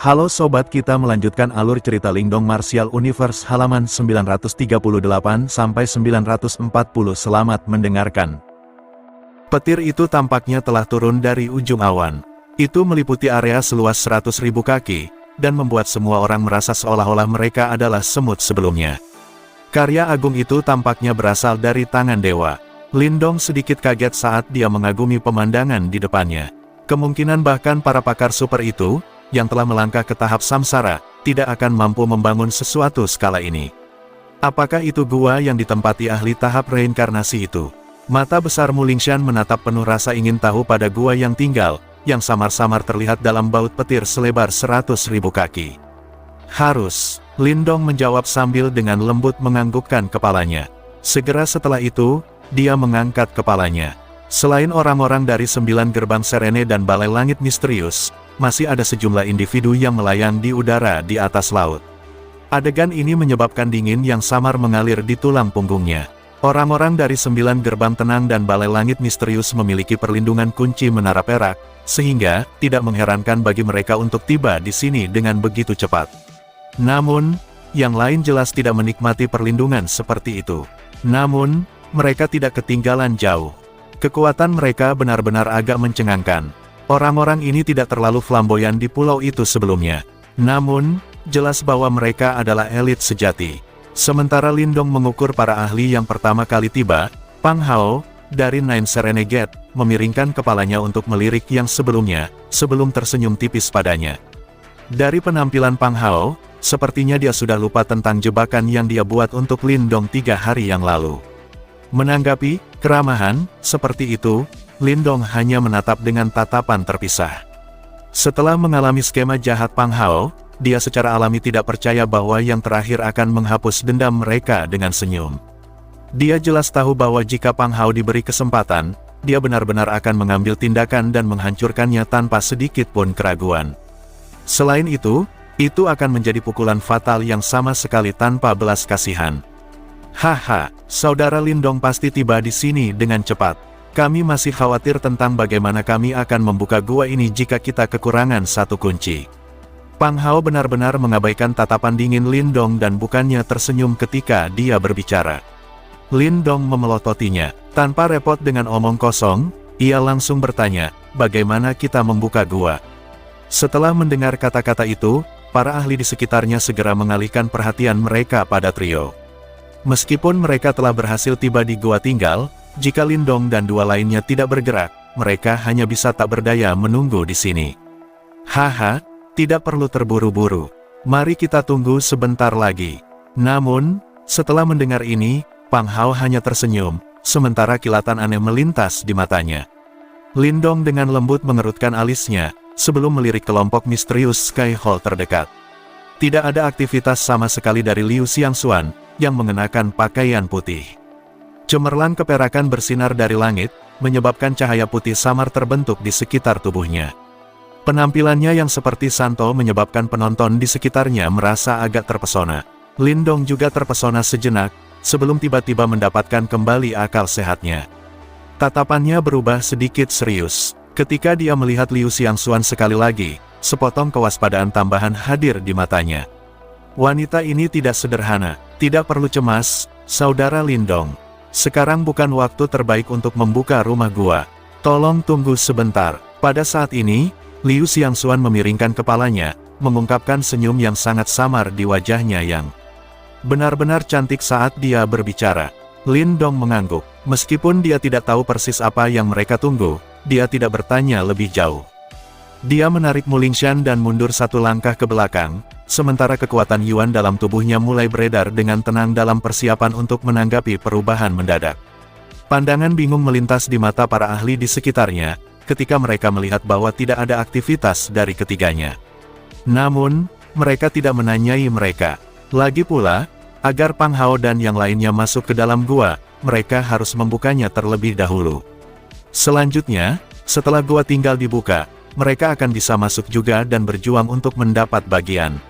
Halo sobat, kita melanjutkan alur cerita Lingdong Martial Universe halaman 938-940. Selamat mendengarkan. Petir itu tampaknya telah turun dari ujung awan. Itu meliputi area seluas 100.000 kaki, dan membuat semua orang merasa seolah-olah mereka adalah semut sebelumnya. Karya agung itu tampaknya berasal dari tangan dewa. Lingdong sedikit kaget saat dia mengagumi pemandangan di depannya. Kemungkinan bahkan para pakar super itu, yang telah melangkah ke tahap samsara, tidak akan mampu membangun sesuatu skala ini. Apakah itu gua yang ditempati ahli tahap reinkarnasi itu? Mata besar Mulingshan menatap penuh rasa ingin tahu pada gua yang tinggal, yang samar-samar terlihat dalam baut petir selebar 100.000 kaki. Harus, Lingdong menjawab sambil dengan lembut menganggukkan kepalanya. Segera setelah itu, dia mengangkat kepalanya. Selain orang-orang dari 9 gerbang Serene dan Balai Langit Misterius, masih ada sejumlah individu yang melayang di udara di atas laut. Adegan ini menyebabkan dingin yang samar mengalir di tulang punggungnya. Orang-orang dari 9 gerbang tenang dan Balai Langit Misterius memiliki perlindungan kunci menara perak, sehingga tidak mengherankan bagi mereka untuk tiba di sini dengan begitu cepat. Namun, yang lain jelas tidak menikmati perlindungan seperti itu. Namun, mereka tidak ketinggalan jauh. Kekuatan mereka benar-benar agak mencengangkan. Orang-orang ini tidak terlalu flamboyan di pulau itu sebelumnya. Namun, jelas bahwa mereka adalah elit sejati. Sementara Lingdong mengukur para ahli yang pertama kali tiba, Pang Hao, dari Nine Serene Gate, memiringkan kepalanya untuk melirik yang sebelumnya, sebelum tersenyum tipis padanya. Dari penampilan Pang Hao, sepertinya dia sudah lupa tentang jebakan yang dia buat untuk Lingdong 3 hari yang lalu. Menanggapi keramahan seperti itu, Lingdong hanya menatap dengan tatapan terpisah. Setelah mengalami skema jahat Pang Hao, dia secara alami tidak percaya bahwa yang terakhir akan menghapus dendam mereka dengan senyum. Dia jelas tahu bahwa jika Pang Hao diberi kesempatan, dia benar-benar akan mengambil tindakan dan menghancurkannya tanpa sedikit pun keraguan. Selain itu akan menjadi pukulan fatal yang sama sekali tanpa belas kasihan. Haha, saudara Lingdong pasti tiba di sini dengan cepat. Kami masih khawatir tentang bagaimana kami akan membuka gua ini jika kita kekurangan satu kunci. Pang Hao benar-benar mengabaikan tatapan dingin Lingdong dan bukannya tersenyum ketika dia berbicara. Lingdong memelototinya. Tanpa repot dengan omong kosong, ia langsung bertanya, bagaimana kita membuka gua? Setelah mendengar kata-kata itu, para ahli di sekitarnya segera mengalihkan perhatian mereka pada trio. Meskipun mereka telah berhasil tiba di gua tinggal, jika Lingdong dan 2 lainnya tidak bergerak, mereka hanya bisa tak berdaya menunggu di sini. Haha, tidak perlu terburu-buru. Mari kita tunggu sebentar lagi. Namun, setelah mendengar ini, Pang Hao hanya tersenyum, sementara kilatan aneh melintas di matanya. Lingdong dengan lembut mengerutkan alisnya, sebelum melirik kelompok misterius Sky Hall terdekat. Tidak ada aktivitas sama sekali dari Liu Xiangxuan, yang mengenakan pakaian putih. Cemerlang keperakan bersinar dari langit, menyebabkan cahaya putih samar terbentuk di sekitar tubuhnya. Penampilannya yang seperti Santo menyebabkan penonton di sekitarnya merasa agak terpesona. Lingdong juga terpesona sejenak, sebelum tiba-tiba mendapatkan kembali akal sehatnya. Tatapannya berubah sedikit serius. Ketika dia melihat Liu Xiangxuan sekali lagi, sepotong kewaspadaan tambahan hadir di matanya. Wanita ini tidak sederhana, tidak perlu cemas, saudara Lingdong. Sekarang bukan waktu terbaik untuk membuka rumah gua. Tolong tunggu sebentar. Pada saat ini, Liu Xiangxuan memiringkan kepalanya, mengungkapkan senyum yang sangat samar di wajahnya yang benar-benar cantik saat dia berbicara. Lingdong mengangguk. Meskipun dia tidak tahu persis apa yang mereka tunggu, dia tidak bertanya lebih jauh. Dia menarik Mulingshan dan mundur 1 langkah ke belakang, sementara kekuatan Yuan dalam tubuhnya mulai beredar dengan tenang dalam persiapan untuk menanggapi perubahan mendadak. Pandangan bingung melintas di mata para ahli di sekitarnya, ketika mereka melihat bahwa tidak ada aktivitas dari ketiganya. Namun, mereka tidak menanyai mereka. Lagi pula, agar Pang Hao dan yang lainnya masuk ke dalam gua, mereka harus membukanya terlebih dahulu. Selanjutnya, setelah gua tinggal dibuka, mereka akan bisa masuk juga dan berjuang untuk mendapat bagian.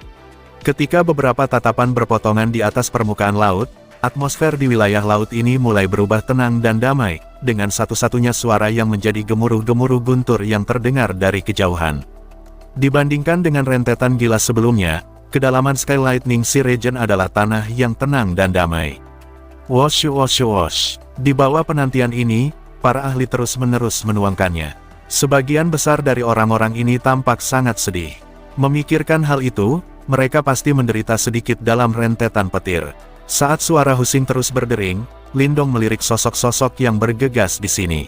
Ketika beberapa tatapan berpotongan di atas permukaan laut, atmosfer di wilayah laut ini mulai berubah tenang dan damai, dengan satu-satunya suara yang menjadi gemuruh-gemuruh guntur yang terdengar dari kejauhan. Dibandingkan dengan rentetan gila sebelumnya, kedalaman Sky Lightning Sea Region adalah tanah yang tenang dan damai. Wosh wosh wosh. Di bawah penantian ini, para ahli terus-menerus menuangkannya. Sebagian besar dari orang-orang ini tampak sangat sedih. Memikirkan hal itu, mereka pasti menderita sedikit dalam rentetan petir. Saat suara husing terus berdering, Lindong melirik sosok-sosok yang bergegas di sini.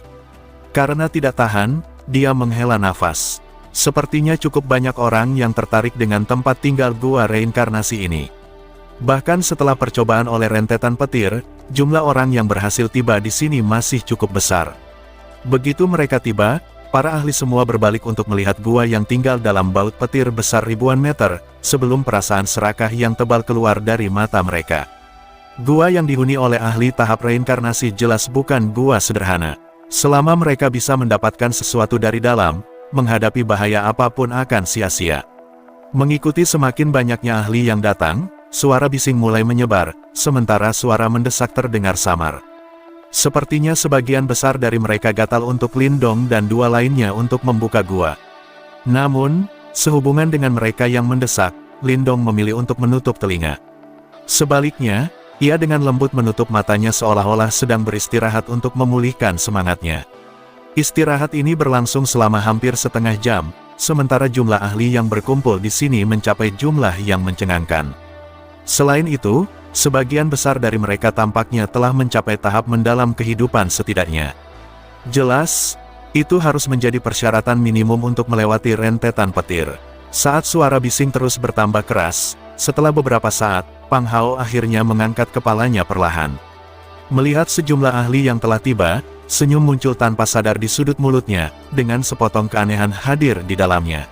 Karena tidak tahan, dia menghela nafas. Sepertinya cukup banyak orang yang tertarik dengan tempat tinggal gua reinkarnasi ini. Bahkan setelah percobaan oleh rentetan petir, jumlah orang yang berhasil tiba di sini masih cukup besar. Begitu mereka tiba, para ahli semua berbalik untuk melihat gua yang tinggal dalam baut petir besar ribuan meter, sebelum perasaan serakah yang tebal keluar dari mata mereka. Gua yang dihuni oleh ahli tahap reinkarnasi jelas bukan gua sederhana. Selama mereka bisa mendapatkan sesuatu dari dalam, menghadapi bahaya apapun akan sia-sia. Mengikuti semakin banyaknya ahli yang datang, suara bising mulai menyebar, sementara suara mendesak terdengar samar. Sepertinya sebagian besar dari mereka gatal untuk Lindong dan dua lainnya untuk membuka gua. Namun, sehubungan dengan mereka yang mendesak, Lindong memilih untuk menutup telinga. Sebaliknya, ia dengan lembut menutup matanya seolah-olah sedang beristirahat untuk memulihkan semangatnya. Istirahat ini berlangsung selama hampir setengah jam, sementara jumlah ahli yang berkumpul di sini mencapai jumlah yang mencengangkan. Selain itu, sebagian besar dari mereka tampaknya telah mencapai tahap mendalam kehidupan setidaknya. Jelas, itu harus menjadi persyaratan minimum untuk melewati rentetan petir. Saat suara bising terus bertambah keras, setelah beberapa saat, Pang Hao akhirnya mengangkat kepalanya perlahan. Melihat sejumlah ahli yang telah tiba, senyum muncul tanpa sadar di sudut mulutnya, dengan sepotong keanehan hadir di dalamnya.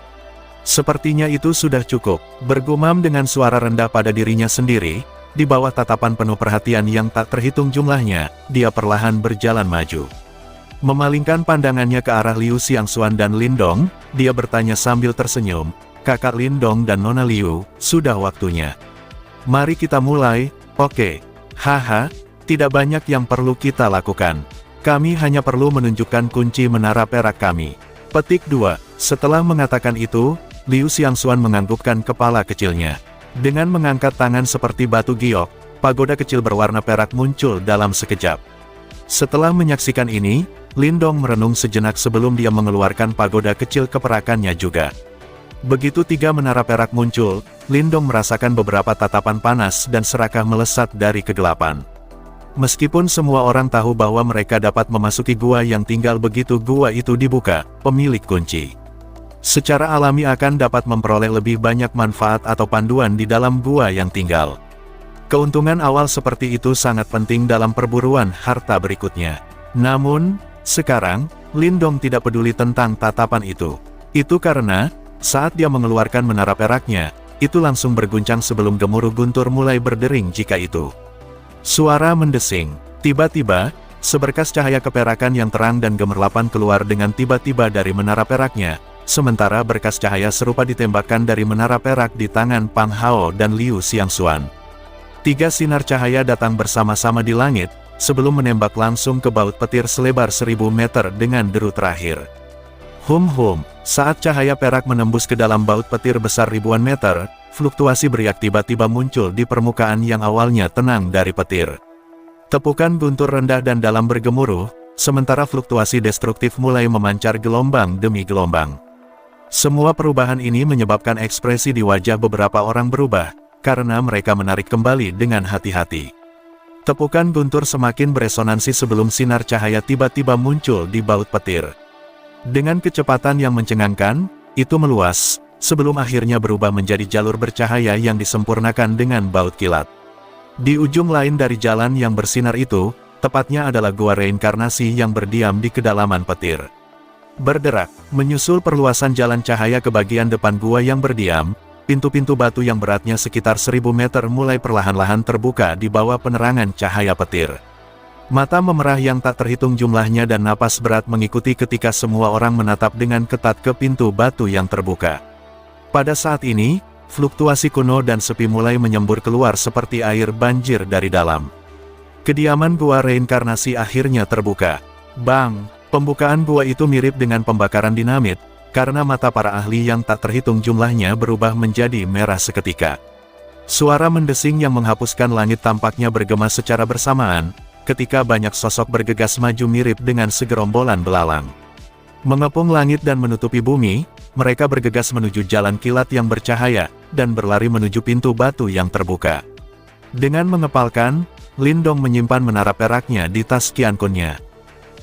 Sepertinya itu sudah cukup, bergumam dengan suara rendah pada dirinya sendiri, di bawah tatapan penuh perhatian yang tak terhitung jumlahnya, dia perlahan berjalan maju. Memalingkan pandangannya ke arah Liu Xiangxuan dan Lindong, dia bertanya sambil tersenyum, "Kakak Lindong dan Nona Liu, sudah waktunya. Mari kita mulai." "Oke. Haha, tidak banyak yang perlu kita lakukan. Kami hanya perlu menunjukkan kunci menara perak kami." Petik 2. Setelah mengatakan itu, Liu Xiangxuan menganggukkan kepala kecilnya. Dengan mengangkat tangan seperti batu giok, pagoda kecil berwarna perak muncul dalam sekejap. Setelah menyaksikan ini, Lindong merenung sejenak sebelum dia mengeluarkan pagoda kecil keperakannya juga. Begitu tiga menara perak muncul, Lindong merasakan beberapa tatapan panas dan serakah melesat dari kegelapan. Meskipun semua orang tahu bahwa mereka dapat memasuki gua yang tinggal begitu gua itu dibuka, pemilik kunci secara alami akan dapat memperoleh lebih banyak manfaat atau panduan di dalam gua yang tinggal. Keuntungan awal seperti itu sangat penting dalam perburuan harta berikutnya. Namun, sekarang, Lindong tidak peduli tentang tatapan itu. Itu karena, saat dia mengeluarkan menara peraknya, itu langsung berguncang sebelum gemuruh guntur mulai berdering jika itu. Suara mendesing. Tiba-tiba, seberkas cahaya keperakan yang terang dan gemerlapan keluar dengan tiba-tiba dari menara peraknya, sementara berkas cahaya serupa ditembakkan dari menara perak di tangan Pang Hao dan Liu Xiangxuan. Tiga sinar cahaya datang bersama-sama di langit, sebelum menembak langsung ke baut petir selebar 1000 meter dengan deru terakhir. Hum, saat cahaya perak menembus ke dalam baut petir besar ribuan meter, fluktuasi beriak tiba-tiba muncul di permukaan yang awalnya tenang dari petir. Tepukan guntur rendah dan dalam bergemuruh, sementara fluktuasi destruktif mulai memancar gelombang demi gelombang. Semua perubahan ini menyebabkan ekspresi di wajah beberapa orang berubah, karena mereka menarik kembali dengan hati-hati. Tepukan guntur semakin beresonansi sebelum sinar cahaya tiba-tiba muncul di baut petir. Dengan kecepatan yang mencengangkan, itu meluas, sebelum akhirnya berubah menjadi jalur bercahaya yang disempurnakan dengan baut kilat. Di ujung lain dari jalan yang bersinar itu, tepatnya adalah gua reinkarnasi yang berdiam di kedalaman petir. Berderak, menyusul perluasan jalan cahaya ke bagian depan gua yang berdiam, pintu-pintu batu yang beratnya sekitar 1000 meter mulai perlahan-lahan terbuka di bawah penerangan cahaya petir. Mata memerah yang tak terhitung jumlahnya dan napas berat mengikuti ketika semua orang menatap dengan ketat ke pintu batu yang terbuka. Pada saat ini, fluktuasi kuno dan sepi mulai menyembur keluar seperti air banjir dari dalam. Kediaman gua reinkarnasi akhirnya terbuka. Bang! Pembukaan gua itu mirip dengan pembakaran dinamit, karena mata para ahli yang tak terhitung jumlahnya berubah menjadi merah seketika. Suara mendesing yang menghapuskan langit tampaknya bergema secara bersamaan, ketika banyak sosok bergegas maju mirip dengan segerombolan belalang. Mengepung langit dan menutupi bumi, mereka bergegas menuju jalan kilat yang bercahaya, dan berlari menuju pintu batu yang terbuka. Dengan mengepalkan, Lindong menyimpan menara peraknya di tas Qiankunnya.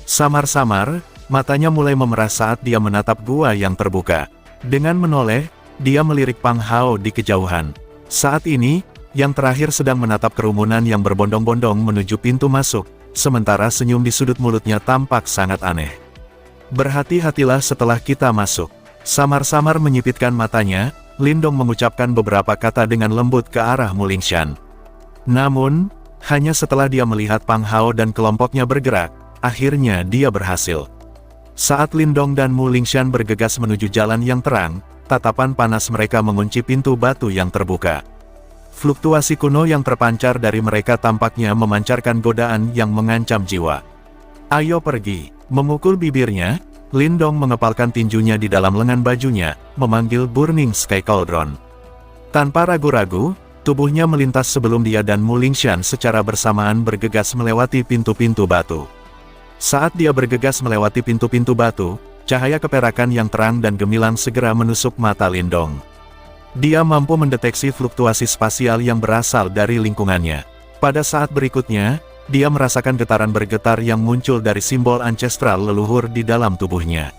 Samar-samar, matanya mulai memerah saat dia menatap gua yang terbuka. Dengan menoleh, dia melirik Pang Hao di kejauhan. Saat ini, yang terakhir sedang menatap kerumunan yang berbondong-bondong menuju pintu masuk, sementara senyum di sudut mulutnya tampak sangat aneh. Berhati-hatilah setelah kita masuk. Samar-samar menyipitkan matanya, Lindong mengucapkan beberapa kata dengan lembut ke arah Mu Lingshan. Namun, hanya setelah dia melihat Pang Hao dan kelompoknya bergerak, akhirnya dia berhasil. Saat Lindong dan Mu Lingshan bergegas menuju jalan yang terang, tatapan panas mereka mengunci pintu batu yang terbuka. Fluktuasi kuno yang terpancar dari mereka tampaknya memancarkan godaan yang mengancam jiwa. Ayo pergi, memukul bibirnya, Lindong mengepalkan tinjunya di dalam lengan bajunya, memanggil Burning Sky Cauldron. Tanpa ragu-ragu, tubuhnya melintas sebelum dia dan Mu Lingshan secara bersamaan bergegas melewati pintu-pintu batu. Saat dia bergegas melewati pintu-pintu batu, cahaya keperakan yang terang dan gemilang segera menusuk mata Lindong. Dia mampu mendeteksi fluktuasi spasial yang berasal dari lingkungannya. Pada saat berikutnya, dia merasakan getaran bergetar yang muncul dari simbol ancestral leluhur di dalam tubuhnya.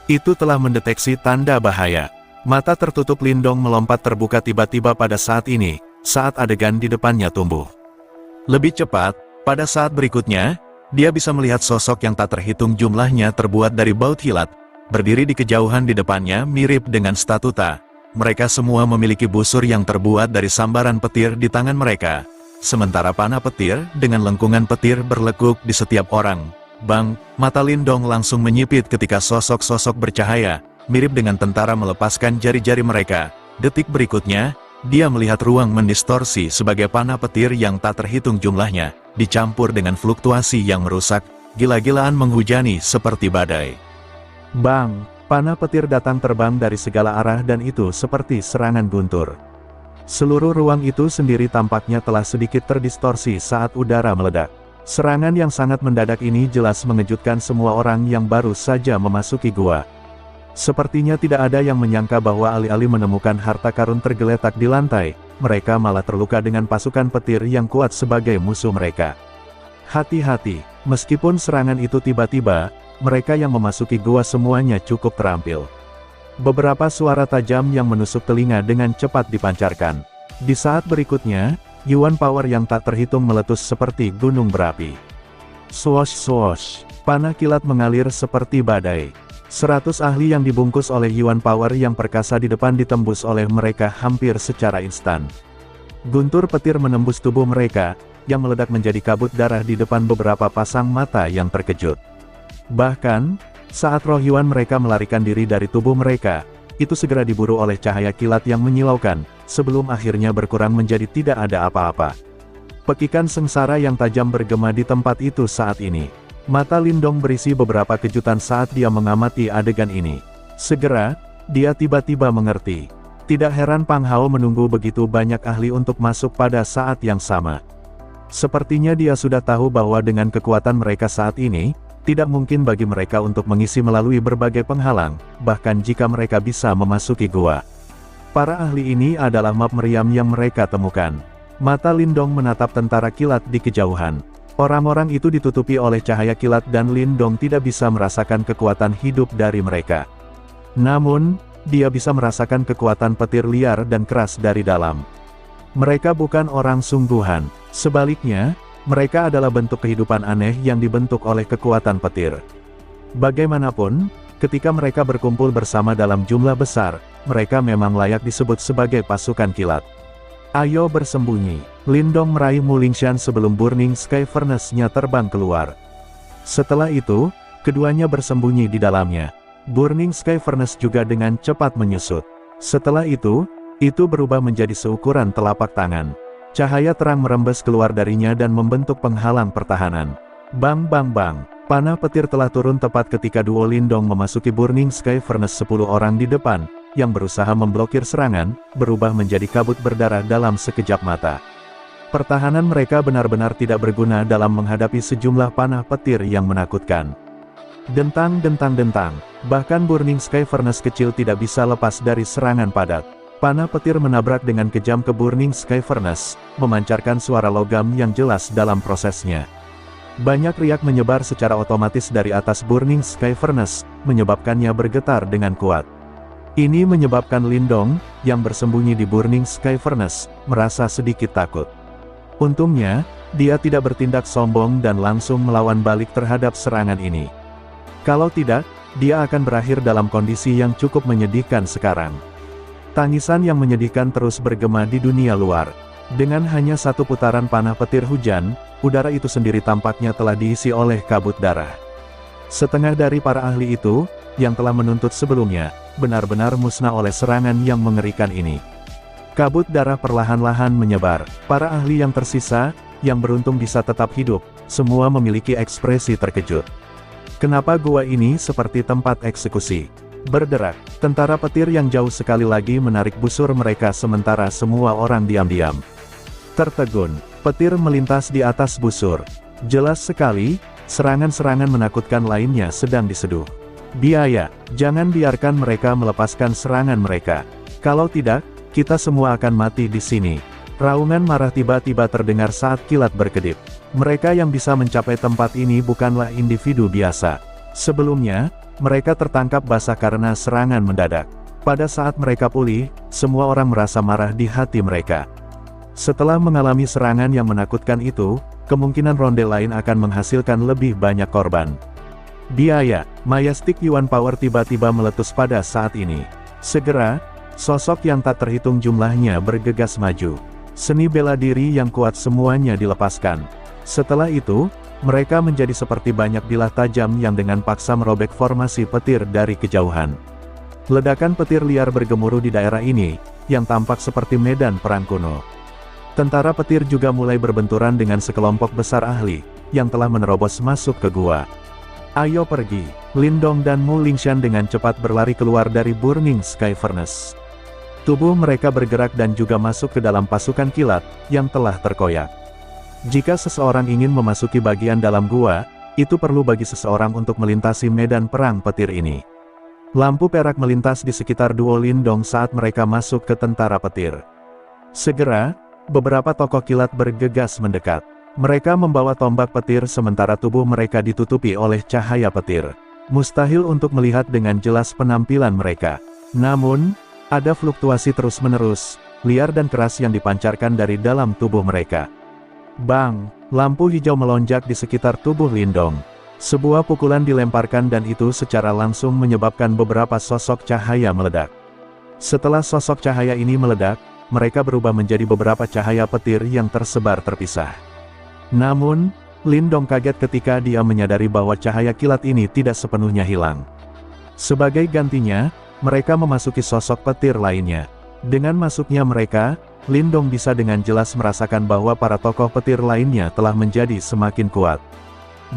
Itu telah mendeteksi tanda bahaya. Mata tertutup Lindong melompat terbuka tiba-tiba pada saat ini, saat adegan di depannya tumbuh. Lebih cepat, pada saat berikutnya, dia bisa melihat sosok yang tak terhitung jumlahnya terbuat dari baut hilat, berdiri di kejauhan di depannya mirip dengan statuta. Mereka semua memiliki busur yang terbuat dari sambaran petir di tangan mereka, sementara panah petir dengan lengkungan petir berlekuk di setiap orang. Bang, mata Lindong langsung menyipit ketika sosok-sosok bercahaya, mirip dengan tentara melepaskan jari-jari mereka. Detik berikutnya, dia melihat ruang mendistorsi sebagai panah petir yang tak terhitung jumlahnya, dicampur dengan fluktuasi yang merusak, gila-gilaan menghujani seperti badai. Bang, panah petir datang terbang dari segala arah dan itu seperti serangan guntur. Seluruh ruang itu sendiri tampaknya telah sedikit terdistorsi saat udara meledak. Serangan yang sangat mendadak ini jelas mengejutkan semua orang yang baru saja memasuki gua. Sepertinya tidak ada yang menyangka bahwa alih-alih menemukan harta karun tergeletak di lantai, mereka malah terluka dengan pasukan petir yang kuat sebagai musuh mereka. Hati-hati, meskipun serangan itu tiba-tiba, mereka yang memasuki gua semuanya cukup terampil. Beberapa suara tajam yang menusuk telinga dengan cepat dipancarkan. Di saat berikutnya, Yuan Power yang tak terhitung meletus seperti gunung berapi. Swosh-swosh, panah kilat mengalir seperti badai. 100 ahli yang dibungkus oleh Yuan Power yang perkasa di depan ditembus oleh mereka hampir secara instan. Guntur petir menembus tubuh mereka, yang meledak menjadi kabut darah di depan beberapa pasang mata yang terkejut. Bahkan, saat roh Yuan mereka melarikan diri dari tubuh mereka, itu segera diburu oleh cahaya kilat yang menyilaukan, sebelum akhirnya berkurang menjadi tidak ada apa-apa. Pekikan sengsara yang tajam bergema di tempat itu saat ini. Mata Lindong berisi beberapa kejutan saat dia mengamati adegan ini. Segera, dia tiba-tiba mengerti. Tidak heran Pang Hao menunggu begitu banyak ahli untuk masuk pada saat yang sama. Sepertinya dia sudah tahu bahwa dengan kekuatan mereka saat ini, tidak mungkin bagi mereka untuk mengisi melalui berbagai penghalang, bahkan jika mereka bisa memasuki gua. Para ahli ini adalah map meriam yang mereka temukan. Mata Lindong menatap tentara kilat di kejauhan. Orang-orang itu ditutupi oleh cahaya kilat dan Lindong tidak bisa merasakan kekuatan hidup dari mereka. Namun, dia bisa merasakan kekuatan petir liar dan keras dari dalam. Mereka bukan orang sungguhan, sebaliknya, mereka adalah bentuk kehidupan aneh yang dibentuk oleh kekuatan petir. Bagaimanapun, ketika mereka berkumpul bersama dalam jumlah besar, mereka memang layak disebut sebagai pasukan kilat. Ayo bersembunyi. Lindong meraih Mu Lingshan sebelum Burning Sky Furnace-nya terbang keluar. Setelah itu, keduanya bersembunyi di dalamnya. Burning Sky Furnace juga dengan cepat menyusut. Setelah itu berubah menjadi seukuran telapak tangan. Cahaya terang merembes keluar darinya dan membentuk penghalang pertahanan. Bang bang bang, Panah petir telah turun tepat ketika duo Lindong memasuki Burning Sky Furnace. 10 orang di depan, yang berusaha memblokir serangan, berubah menjadi kabut berdarah dalam sekejap mata. Pertahanan mereka benar-benar tidak berguna dalam menghadapi sejumlah panah petir yang menakutkan. Dentang, bahkan Burning Sky Furnace kecil tidak bisa lepas dari serangan padat. Panah petir menabrak dengan kejam ke Burning Sky Furnace, memancarkan suara logam yang jelas dalam prosesnya. Banyak riak menyebar secara otomatis dari atas Burning Sky Furnace, menyebabkannya bergetar dengan kuat. Ini menyebabkan Lindong, yang bersembunyi di Burning Sky Furnace, merasa sedikit takut. Untungnya, dia tidak bertindak sombong dan langsung melawan balik terhadap serangan ini. Kalau tidak, dia akan berakhir dalam kondisi yang cukup menyedihkan sekarang. Tangisan yang menyedihkan terus bergema di dunia luar. Dengan hanya satu putaran panah petir hujan, udara itu sendiri tampaknya telah diisi oleh kabut darah. Setengah dari para ahli itu, yang telah menuntut sebelumnya, benar-benar musnah oleh serangan yang mengerikan ini. Kabut darah perlahan-lahan menyebar. Para ahli yang tersisa, yang beruntung bisa tetap hidup, semua memiliki ekspresi terkejut. Kenapa gua ini seperti tempat eksekusi? Berderak, tentara petir yang jauh sekali lagi menarik busur mereka sementara semua orang diam-diam tertegun. Petir melintas di atas busur. Jelas sekali, serangan-serangan menakutkan lainnya sedang diseduh. Biaya, jangan biarkan mereka melepaskan serangan mereka. Kalau tidak, kita semua akan mati di sini. Raungan marah tiba-tiba terdengar saat kilat berkedip. Mereka yang bisa mencapai tempat ini bukanlah individu biasa. Sebelumnya, mereka tertangkap basah karena serangan mendadak. Pada saat mereka pulih, semua orang merasa marah di hati mereka. Setelah mengalami serangan yang menakutkan itu, kemungkinan ronde lain akan menghasilkan lebih banyak korban. Biaya, Majestic Yuan Power tiba-tiba meletus pada saat ini. Segera, sosok yang tak terhitung jumlahnya bergegas maju. Seni bela diri yang kuat semuanya dilepaskan. Setelah itu, mereka menjadi seperti banyak bilah tajam yang dengan paksa merobek formasi petir dari kejauhan. Ledakan petir liar bergemuruh di daerah ini, yang tampak seperti medan perang kuno. Tentara petir juga mulai berbenturan dengan sekelompok besar ahli, yang telah menerobos masuk ke gua. Ayo pergi, Lindong dan Mu Lingshan dengan cepat berlari keluar dari Burning Sky Furnace. Tubuh mereka bergerak dan juga masuk ke dalam pasukan kilat, yang telah terkoyak. Jika seseorang ingin memasuki bagian dalam gua, itu perlu bagi seseorang untuk melintasi medan perang petir ini. Lampu perak melintas di sekitar duo Lindong saat mereka masuk ke tentara petir. Segera, beberapa tokoh kilat bergegas mendekat. Mereka membawa tombak petir sementara tubuh mereka ditutupi oleh cahaya petir. Mustahil untuk melihat dengan jelas penampilan mereka. Namun, ada fluktuasi terus-menerus, liar dan keras yang dipancarkan dari dalam tubuh mereka. Bang! Lampu hijau melonjak di sekitar tubuh Lindong. Sebuah pukulan dilemparkan dan itu secara langsung menyebabkan beberapa sosok cahaya meledak. Setelah sosok cahaya ini meledak, mereka berubah menjadi beberapa cahaya petir yang tersebar terpisah. Namun, Lindong kaget ketika dia menyadari bahwa cahaya kilat ini tidak sepenuhnya hilang. Sebagai gantinya, mereka memasuki sosok petir lainnya. Dengan masuknya mereka, Lindong bisa dengan jelas merasakan bahwa para tokoh petir lainnya telah menjadi semakin kuat.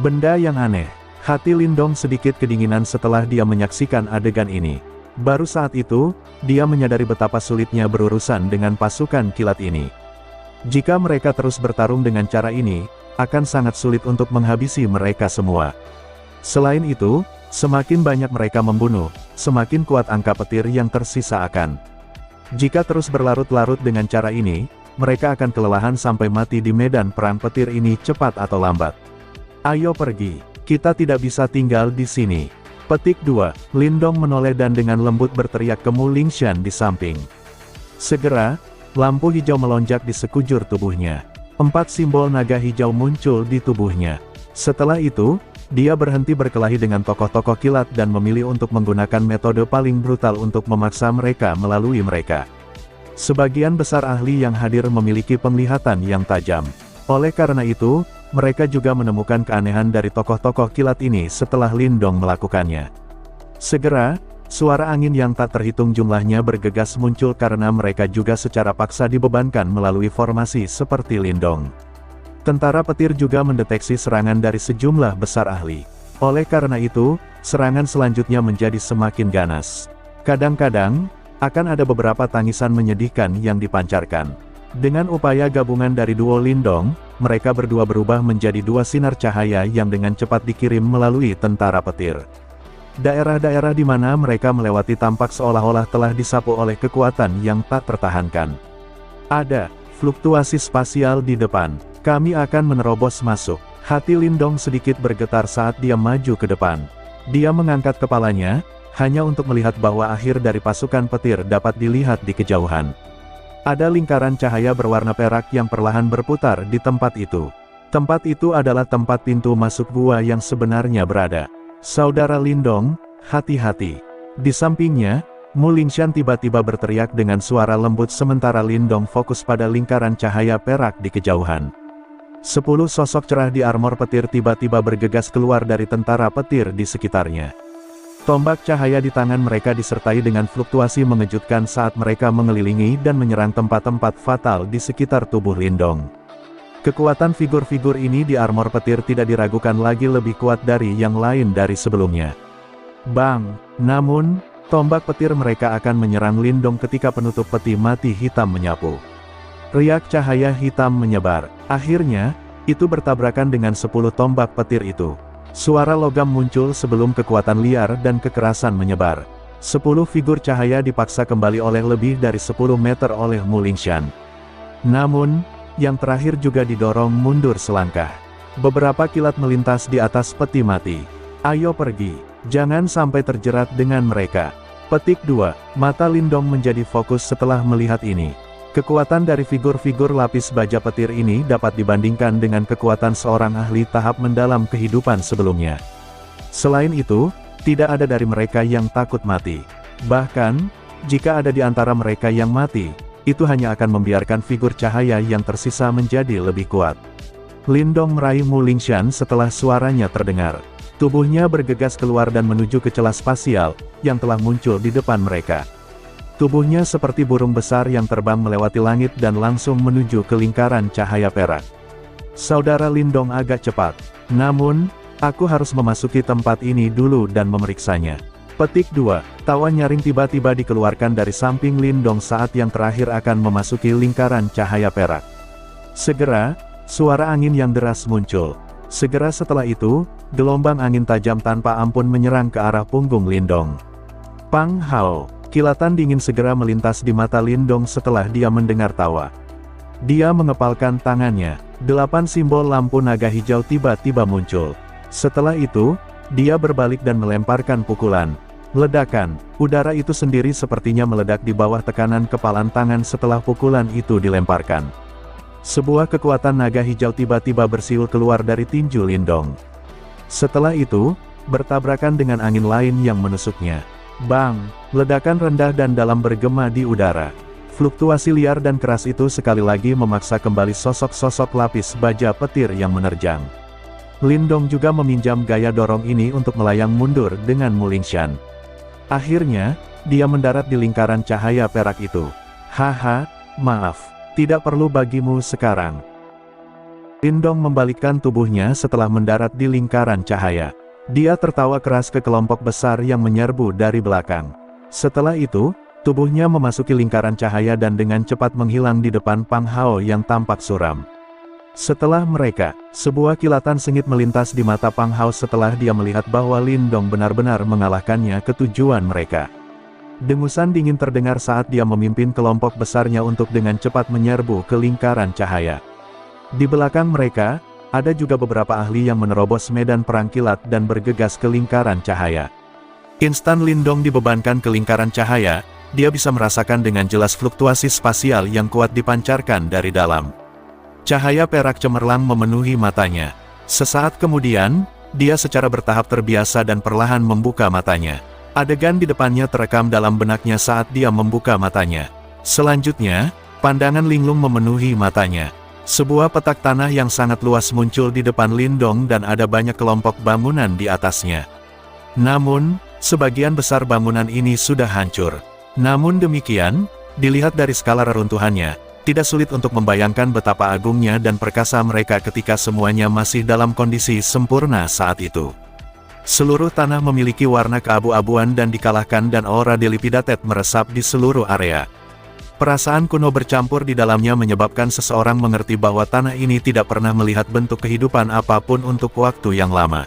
Benda yang aneh, hati Lindong sedikit kedinginan setelah dia menyaksikan adegan ini. Baru saat itu, dia menyadari betapa sulitnya berurusan dengan pasukan kilat ini. Jika mereka terus bertarung dengan cara ini, akan sangat sulit untuk menghabisi mereka semua. Selain itu, semakin banyak mereka membunuh, semakin kuat angka petir yang tersisa akan. Jika terus berlarut-larut dengan cara ini, mereka akan kelelahan sampai mati di medan perang petir ini cepat atau lambat. Ayo pergi, kita tidak bisa tinggal di sini. Petik 2, Lindong menoleh dan dengan lembut berteriak ke Mu Lingshan di samping. Segera, lampu hijau melonjak di sekujur tubuhnya. 4 simbol naga hijau muncul di tubuhnya. Setelah itu, dia berhenti berkelahi dengan tokoh-tokoh kilat dan memilih untuk menggunakan metode paling brutal untuk memaksa mereka melalui mereka. Sebagian besar ahli yang hadir memiliki penglihatan yang tajam. Oleh karena itu, mereka juga menemukan keanehan dari tokoh-tokoh kilat ini setelah Lindong melakukannya. Segera, suara angin yang tak terhitung jumlahnya bergegas muncul karena mereka juga secara paksa dibebankan melalui formasi seperti Lindong. Tentara petir juga mendeteksi serangan dari sejumlah besar ahli. Oleh karena itu, serangan selanjutnya menjadi semakin ganas. Kadang-kadang, akan ada beberapa tangisan menyedihkan yang dipancarkan. Dengan upaya gabungan dari duo Lindong, mereka berdua berubah menjadi dua sinar cahaya yang dengan cepat dikirim melalui tentara petir. Daerah-daerah di mana mereka melewati tampak seolah-olah telah disapu oleh kekuatan yang tak tertahankan. Ada fluktuasi spasial di depan. Kami akan menerobos masuk. Hati Lindong sedikit bergetar saat dia maju ke depan. Dia mengangkat kepalanya, hanya untuk melihat bahwa akhir dari pasukan petir dapat dilihat di kejauhan. Ada lingkaran cahaya berwarna perak yang perlahan berputar di tempat itu. Tempat itu adalah tempat pintu masuk gua yang sebenarnya berada. Saudara Lindong, hati-hati. Di sampingnya, Mu Lingshan tiba-tiba berteriak dengan suara lembut sementara Lindong fokus pada lingkaran cahaya perak di kejauhan. 10 sosok cerah di armor petir tiba-tiba bergegas keluar dari tentara petir di sekitarnya. Tombak cahaya di tangan mereka disertai dengan fluktuasi mengejutkan saat mereka mengelilingi dan menyerang tempat-tempat fatal di sekitar tubuh Lindong. Kekuatan figur-figur ini di armor petir tidak diragukan lagi lebih kuat dari yang lain dari sebelumnya. Bang! Namun, tombak petir mereka akan menyerang Lindong ketika penutup peti mati hitam menyapu. Riak cahaya hitam menyebar. Akhirnya, itu bertabrakan dengan 10 tombak petir itu. Suara logam muncul sebelum kekuatan liar dan kekerasan menyebar. 10 figur cahaya dipaksa kembali oleh lebih dari 10 meter oleh Mu Lingshan. Namun, yang terakhir juga didorong mundur selangkah. Beberapa kilat melintas di atas peti mati. Ayo pergi, jangan sampai terjerat dengan mereka. Petik 2, mata Lindong menjadi fokus setelah melihat ini. Kekuatan dari figur-figur lapis baja petir ini dapat dibandingkan dengan kekuatan seorang ahli tahap mendalam kehidupan sebelumnya. Selain itu, tidak ada dari mereka yang takut mati. Bahkan, jika ada di antara mereka yang mati, itu hanya akan membiarkan figur cahaya yang tersisa menjadi lebih kuat. Lindong meraih Mu Lingshan setelah suaranya terdengar. Tubuhnya bergegas keluar dan menuju ke celah spasial, yang telah muncul di depan mereka. Tubuhnya seperti burung besar yang terbang melewati langit dan langsung menuju ke lingkaran cahaya perak. Saudara Lindong agak cepat. Namun, aku harus memasuki tempat ini dulu dan memeriksanya. Petik 2, tawa nyaring tiba-tiba dikeluarkan dari samping Lindong saat yang terakhir akan memasuki lingkaran cahaya perak. Segera, suara angin yang deras muncul. Segera setelah itu, gelombang angin tajam tanpa ampun menyerang ke arah punggung Lindong. Pang Hao. Kilatan dingin segera melintas di mata Lindong setelah dia mendengar tawa. Dia mengepalkan tangannya. 8 simbol lampu naga hijau tiba-tiba muncul. Setelah itu, dia berbalik dan melemparkan pukulan. Ledakan, udara itu sendiri sepertinya meledak di bawah tekanan kepalan tangan setelah pukulan itu dilemparkan. Sebuah kekuatan naga hijau tiba-tiba bersiul keluar dari tinju Lindong. Setelah itu, bertabrakan dengan angin lain yang menusuknya. Bang! Ledakan rendah dan dalam bergema di udara. Fluktuasi liar dan keras itu sekali lagi memaksa kembali sosok-sosok lapis baja petir yang menerjang. Lindong juga meminjam gaya dorong ini untuk melayang mundur dengan Mu Lingshan. Akhirnya, dia mendarat di lingkaran cahaya perak itu. Haha, maaf, tidak perlu bagimu sekarang. Lindong membalikkan tubuhnya setelah mendarat di lingkaran cahaya. Dia tertawa keras ke kelompok besar yang menyerbu dari belakang. Setelah itu, tubuhnya memasuki lingkaran cahaya dan dengan cepat menghilang di depan Pang Hao yang tampak suram. Setelah mereka, sebuah kilatan sengit melintas di mata Pang Hao setelah dia melihat bahwa Lindong benar-benar mengalahkannya ke tujuan mereka. Dengusan dingin terdengar saat dia memimpin kelompok besarnya untuk dengan cepat menyerbu ke lingkaran cahaya. Di belakang mereka, ada juga beberapa ahli yang menerobos medan perang kilat dan bergegas ke lingkaran cahaya. Instan Lindong dibebankan ke lingkaran cahaya, dia bisa merasakan dengan jelas fluktuasi spasial yang kuat dipancarkan dari dalam. Cahaya perak cemerlang memenuhi matanya. Sesaat kemudian, dia secara bertahap terbiasa dan perlahan membuka matanya. Adegan di depannya terekam dalam benaknya saat dia membuka matanya. Selanjutnya, pandangan linglung memenuhi matanya. Sebuah petak tanah yang sangat luas muncul di depan Lindong dan ada banyak kelompok bangunan di atasnya. Namun, sebagian besar bangunan ini sudah hancur. Namun demikian, dilihat dari skala reruntuhannya, tidak sulit untuk membayangkan betapa agungnya dan perkasa mereka ketika semuanya masih dalam kondisi sempurna saat itu. Seluruh tanah memiliki warna keabu-abuan dan dikalahkan dan aura Dilapidated meresap di seluruh area. Perasaan kuno bercampur di dalamnya menyebabkan seseorang mengerti bahwa tanah ini tidak pernah melihat bentuk kehidupan apapun untuk waktu yang lama.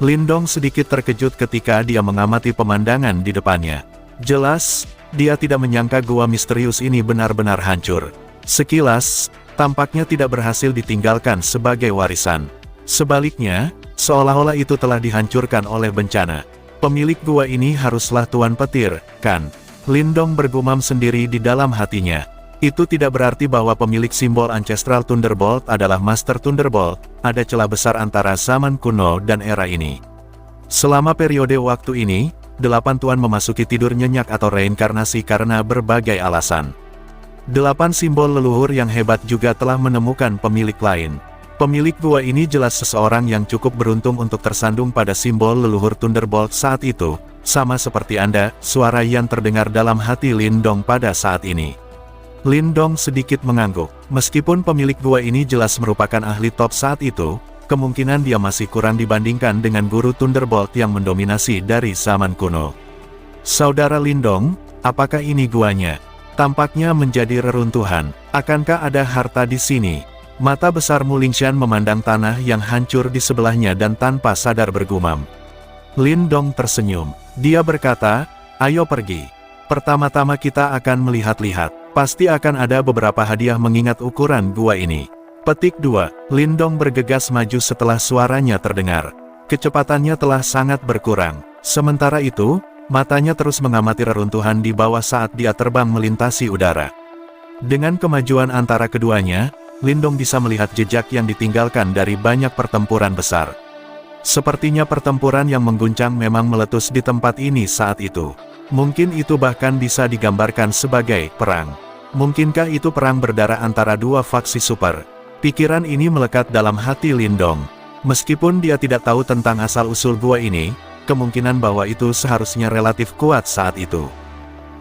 Lindong sedikit terkejut ketika dia mengamati pemandangan di depannya. Jelas, dia tidak menyangka gua misterius ini benar-benar hancur. Sekilas, tampaknya tidak berhasil ditinggalkan sebagai warisan. Sebaliknya, seolah-olah itu telah dihancurkan oleh bencana. Pemilik gua ini haruslah Tuan Petir, kan? Lindong bergumam sendiri di dalam hatinya. Itu tidak berarti bahwa pemilik simbol Ancestral Thunderbolt adalah Master Thunderbolt. Ada celah besar antara zaman kuno dan era ini. Selama periode waktu ini, 8 tuan memasuki tidur nyenyak atau reinkarnasi karena berbagai alasan. 8 simbol leluhur yang hebat juga telah menemukan pemilik lain. Pemilik gua ini jelas seseorang yang cukup beruntung untuk tersandung pada simbol leluhur Thunderbolt saat itu. Sama seperti Anda, suara yang terdengar dalam hati Lindong pada saat ini. Lindong sedikit mengangguk. Meskipun pemilik gua ini jelas merupakan ahli top saat itu, kemungkinan dia masih kurang dibandingkan dengan guru Thunderbolt yang mendominasi dari zaman kuno. Saudara Lindong, apakah ini guanya? Tampaknya menjadi reruntuhan. Akankah ada harta di sini? Mata besar Mu Lingshan memandang tanah yang hancur di sebelahnya dan tanpa sadar bergumam. Lindong tersenyum. Dia berkata, ayo pergi. Pertama-tama kita akan melihat-lihat. Pasti akan ada beberapa hadiah mengingat ukuran gua ini. Petik 2. Lindong bergegas maju setelah suaranya terdengar. Kecepatannya telah sangat berkurang. Sementara itu, matanya terus mengamati reruntuhan di bawah saat dia terbang melintasi udara. Dengan kemajuan antara keduanya, Lindong bisa melihat jejak yang ditinggalkan dari banyak pertempuran besar. Sepertinya pertempuran yang mengguncang memang meletus di tempat ini saat itu. Mungkin itu bahkan bisa digambarkan sebagai perang. Mungkinkah itu perang berdarah antara dua faksi super? Pikiran ini melekat dalam hati Lindong. Meskipun dia tidak tahu tentang asal-usul gua ini, kemungkinan bahwa itu seharusnya relatif kuat saat itu.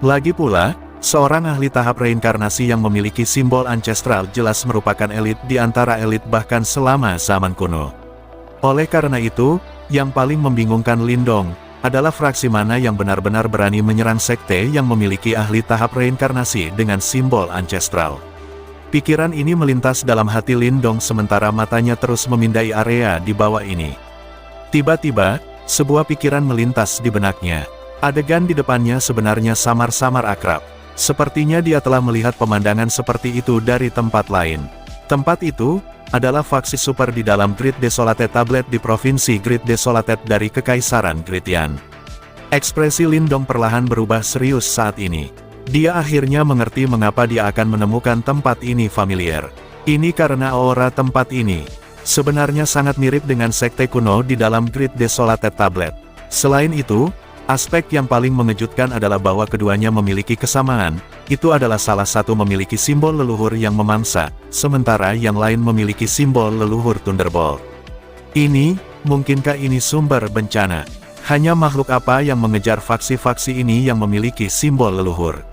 Lagi pula, seorang ahli tahap reinkarnasi yang memiliki simbol ancestral jelas merupakan elit di antara elit bahkan selama zaman kuno. Oleh karena itu, yang paling membingungkan Lindong adalah fraksi mana yang benar-benar berani menyerang sekte yang memiliki ahli tahap reinkarnasi dengan simbol ancestral. Pikiran ini melintas dalam hati Lindong sementara matanya terus memindai area di bawah ini. Tiba-tiba, sebuah pikiran melintas di benaknya. Adegan di depannya sebenarnya samar-samar akrab. Sepertinya dia telah melihat pemandangan seperti itu dari tempat lain. Tempat itu adalah faksi super di dalam Great Desolated Tablet di Provinsi Great Desolated dari Kekaisaran Gritian. Ekspresi Lindong perlahan berubah serius saat ini. Dia akhirnya mengerti mengapa dia akan menemukan tempat ini familiar. Ini karena aura tempat ini sebenarnya sangat mirip dengan sekte kuno di dalam Great Desolated Tablet. Selain itu, aspek yang paling mengejutkan adalah bahwa keduanya memiliki kesamaan. Itu adalah salah satu memiliki simbol leluhur yang memangsa, sementara yang lain memiliki simbol leluhur Thunderbolt. Mungkinkah ini sumber bencana? Hanya makhluk apa yang mengejar faksi-faksi ini yang memiliki simbol leluhur?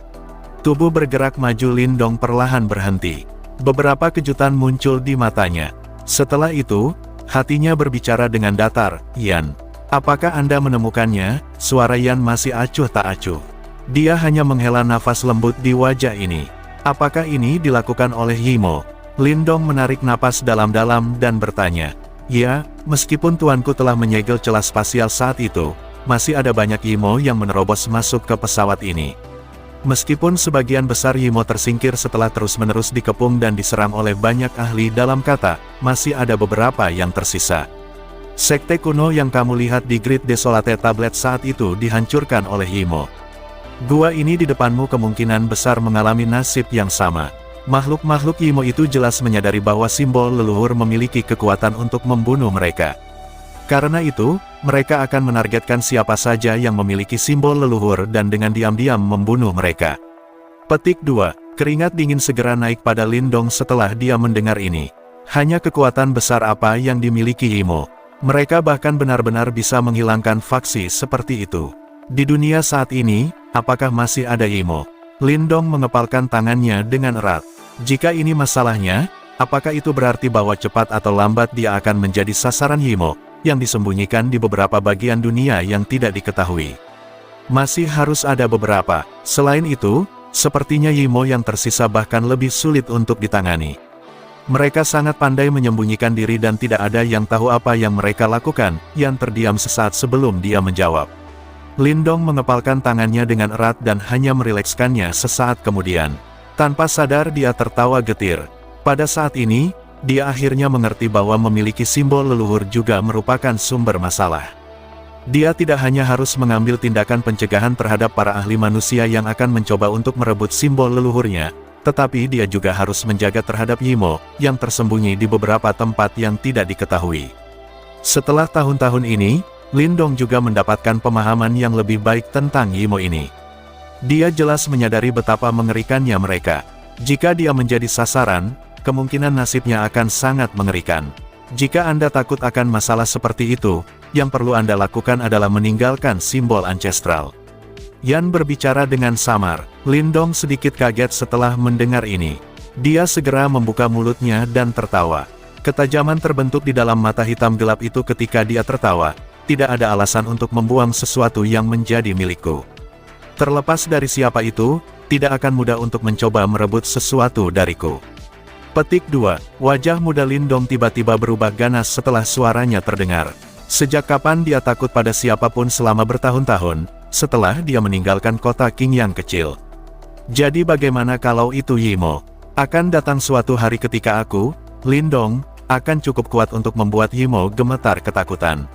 Tubuh bergerak maju Lindong perlahan berhenti. Beberapa kejutan muncul di matanya. Setelah itu, hatinya berbicara dengan datar, Yan. Apakah Anda menemukannya? Suara Yan masih acuh tak acuh. Dia hanya menghela nafas lembut di wajah ini. Apakah ini dilakukan oleh Yimo? Lindong menarik napas dalam-dalam dan bertanya. Ya, meskipun tuanku telah menyegel celah spasial saat itu, masih ada banyak Yimo yang menerobos masuk ke pesawat ini. Meskipun sebagian besar Yimo tersingkir setelah terus-menerus dikepung dan diserang oleh banyak ahli dalam kata, masih ada beberapa yang tersisa. Sekte kuno yang kamu lihat di Great Desolated Tablet saat itu dihancurkan oleh Yimo. Gua ini di depanmu kemungkinan besar mengalami nasib yang sama. Makhluk-makhluk Yimo itu jelas menyadari bahwa simbol leluhur memiliki kekuatan untuk membunuh mereka. Karena itu, mereka akan menargetkan siapa saja yang memiliki simbol leluhur dan dengan diam-diam membunuh mereka. Petik 2. Keringat dingin segera naik pada Lindong setelah dia mendengar ini. Hanya kekuatan besar apa yang dimiliki Yimo. Mereka bahkan benar-benar bisa menghilangkan faksi seperti itu. Di dunia saat ini, apakah masih ada Yimo? Lindong mengepalkan tangannya dengan erat. Jika ini masalahnya, apakah itu berarti bahwa cepat atau lambat dia akan menjadi sasaran Yimo? yang disembunyikan di beberapa bagian dunia yang tidak diketahui. Masih harus ada beberapa. Selain itu, sepertinya Yimo yang tersisa bahkan lebih sulit untuk ditangani. Mereka sangat pandai menyembunyikan diri dan tidak ada yang tahu apa yang mereka lakukan. Yan terdiam sesaat sebelum dia menjawab. Lindong mengepalkan tangannya dengan erat dan hanya merilekskannya sesaat kemudian. Tanpa sadar dia tertawa getir. Pada saat ini, dia akhirnya mengerti bahwa memiliki simbol leluhur juga merupakan sumber masalah. Dia tidak hanya harus mengambil tindakan pencegahan terhadap para ahli manusia yang akan mencoba untuk merebut simbol leluhurnya, tetapi dia juga harus menjaga terhadap Yimo, yang tersembunyi di beberapa tempat yang tidak diketahui. Setelah tahun-tahun ini, Lindong juga mendapatkan pemahaman yang lebih baik tentang Yimo ini. Dia jelas menyadari betapa mengerikannya mereka. Jika dia menjadi sasaran, kemungkinan nasibnya akan sangat mengerikan. Jika Anda takut akan masalah seperti itu, yang perlu Anda lakukan adalah meninggalkan simbol ancestral. Yan berbicara dengan samar. Lindong sedikit kaget setelah mendengar ini. Dia segera membuka mulutnya dan tertawa. Ketajaman terbentuk di dalam mata hitam gelap itu ketika dia tertawa. Tidak ada alasan untuk membuang sesuatu yang menjadi milikku. Terlepas dari siapa itu, tidak akan mudah untuk mencoba merebut sesuatu dariku. Petik 2. Wajah muda Lindong tiba-tiba berubah ganas setelah suaranya terdengar. Sejak kapan dia takut pada siapapun selama bertahun-tahun, setelah dia meninggalkan kota Qing yang kecil? Jadi bagaimana kalau itu Yimo? Akan datang suatu hari ketika aku, Lindong, akan cukup kuat untuk membuat Yimo gemetar ketakutan.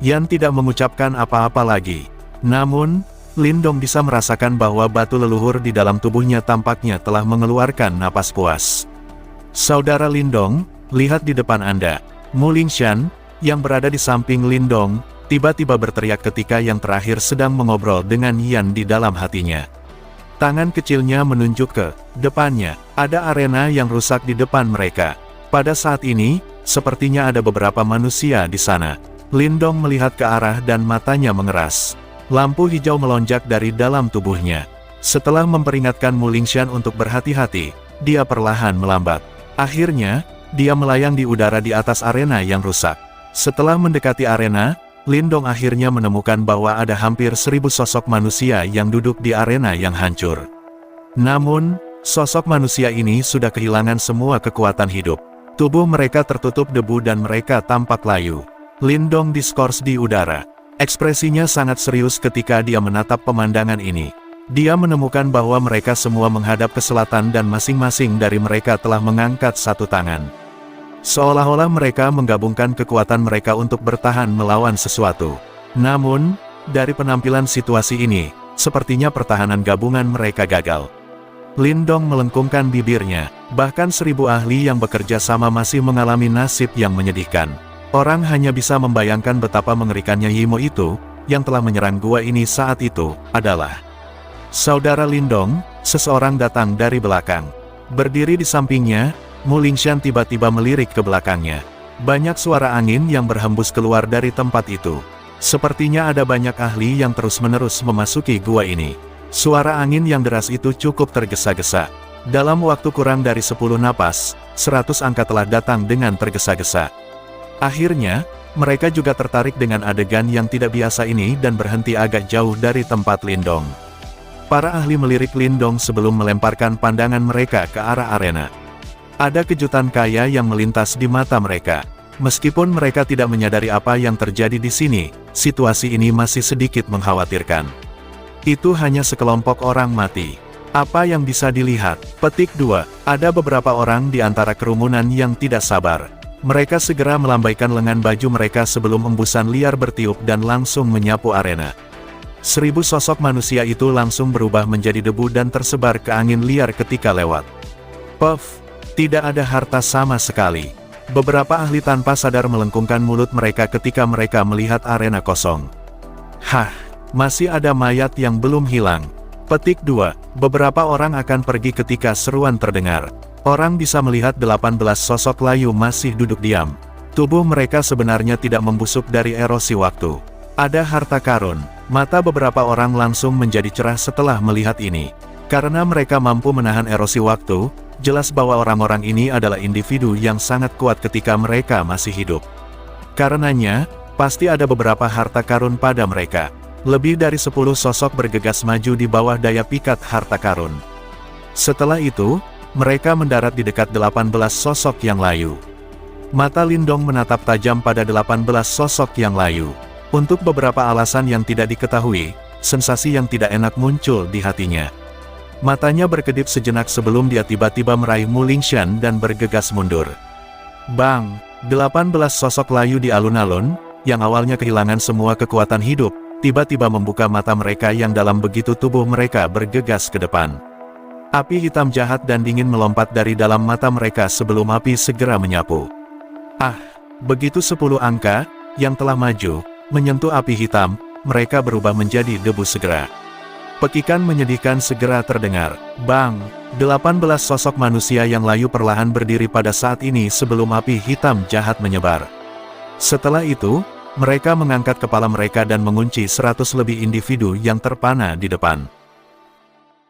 Yan tidak mengucapkan apa-apa lagi. Namun, Lindong bisa merasakan bahwa batu leluhur di dalam tubuhnya tampaknya telah mengeluarkan napas puas. Saudara Lindong, lihat di depan Anda. Mu Lingshan, yang berada di samping Lindong, tiba-tiba berteriak ketika yang terakhir sedang mengobrol dengan Yan di dalam hatinya. Tangan kecilnya menunjuk ke depannya. Ada arena yang rusak di depan mereka. Pada saat ini, sepertinya ada beberapa manusia di sana. Lindong melihat ke arah dan matanya mengeras. Lampu hijau melonjak dari dalam tubuhnya. Setelah memperingatkan Mu Lingshan untuk berhati-hati, dia perlahan melambat. Akhirnya, dia melayang di udara di atas arena yang rusak. Setelah mendekati arena, Lindong akhirnya menemukan bahwa ada hampir 1000 sosok manusia yang duduk di arena yang hancur. Namun, sosok manusia ini sudah kehilangan semua kekuatan hidup. Tubuh mereka tertutup debu dan mereka tampak layu. Lindong diskors di udara. Ekspresinya sangat serius ketika dia menatap pemandangan ini. Dia menemukan bahwa mereka semua menghadap ke selatan dan masing-masing dari mereka telah mengangkat satu tangan. Seolah-olah mereka menggabungkan kekuatan mereka untuk bertahan melawan sesuatu. Namun, dari penampilan situasi ini, sepertinya pertahanan gabungan mereka gagal. Lindong melengkungkan bibirnya. Bahkan 1000 ahli yang bekerja sama masih mengalami nasib yang menyedihkan. Orang hanya bisa membayangkan betapa mengerikannya Yimo itu, yang telah menyerang gua ini saat itu, adalah Saudara Lindong. Seseorang datang dari belakang. Berdiri di sampingnya, Mu Lingshan tiba-tiba melirik ke belakangnya. Banyak suara angin yang berhembus keluar dari tempat itu. Sepertinya ada banyak ahli yang terus-menerus memasuki gua ini. Suara angin yang deras itu cukup tergesa-gesa. Dalam waktu kurang dari 10 napas, 100 angka telah datang dengan tergesa-gesa. Akhirnya, mereka juga tertarik dengan adegan yang tidak biasa ini dan berhenti agak jauh dari tempat Lindong. Para ahli melirik Lindong sebelum melemparkan pandangan mereka ke arah arena. Ada kejutan kaya yang melintas di mata mereka. Meskipun mereka tidak menyadari apa yang terjadi di sini, situasi ini masih sedikit mengkhawatirkan. Itu hanya sekelompok orang mati. Apa yang bisa dilihat? Petik 2. Ada beberapa orang di antara kerumunan yang tidak sabar. Mereka segera melambaikan lengan baju mereka sebelum embusan liar bertiup dan langsung menyapu arena. 1000 sosok manusia itu langsung berubah menjadi debu dan tersebar ke angin liar ketika lewat. Puff! Tidak ada harta sama sekali. Beberapa ahli tanpa sadar melengkungkan mulut mereka ketika mereka melihat arena kosong. Hah! Masih ada mayat yang belum hilang. Petik 2. Beberapa orang akan pergi ketika seruan terdengar. Orang bisa melihat 18 sosok layu masih duduk diam. Tubuh mereka sebenarnya tidak membusuk dari erosi waktu. Ada harta karun. Mata beberapa orang langsung menjadi cerah setelah melihat ini. Karena mereka mampu menahan erosi waktu, jelas bahwa orang-orang ini adalah individu yang sangat kuat ketika mereka masih hidup. Karenanya, pasti ada beberapa harta karun pada mereka. Lebih dari 10 sosok bergegas maju di bawah daya pikat harta karun. Setelah itu, mereka mendarat di dekat 18 sosok yang layu. Mata Lindong menatap tajam pada 18 sosok yang layu. Untuk beberapa alasan yang tidak diketahui, sensasi yang tidak enak muncul di hatinya. Matanya berkedip sejenak sebelum dia tiba-tiba meraih Mu Lingshan dan bergegas mundur. Bang! 18 sosok layu di alun-alun, yang awalnya kehilangan semua kekuatan hidup, tiba-tiba membuka mata mereka yang dalam begitu tubuh mereka bergegas ke depan. Api hitam jahat dan dingin melompat dari dalam mata mereka sebelum api segera menyapu. Ah, begitu 10 angka, yang telah maju, menyentuh api hitam, mereka berubah menjadi debu segera. Pekikan menyedihkan segera terdengar. Bang! 18 sosok manusia yang layu perlahan berdiri pada saat ini sebelum api hitam jahat menyebar. Setelah itu, mereka mengangkat kepala mereka dan mengunci 100 lebih individu yang terpana di depan.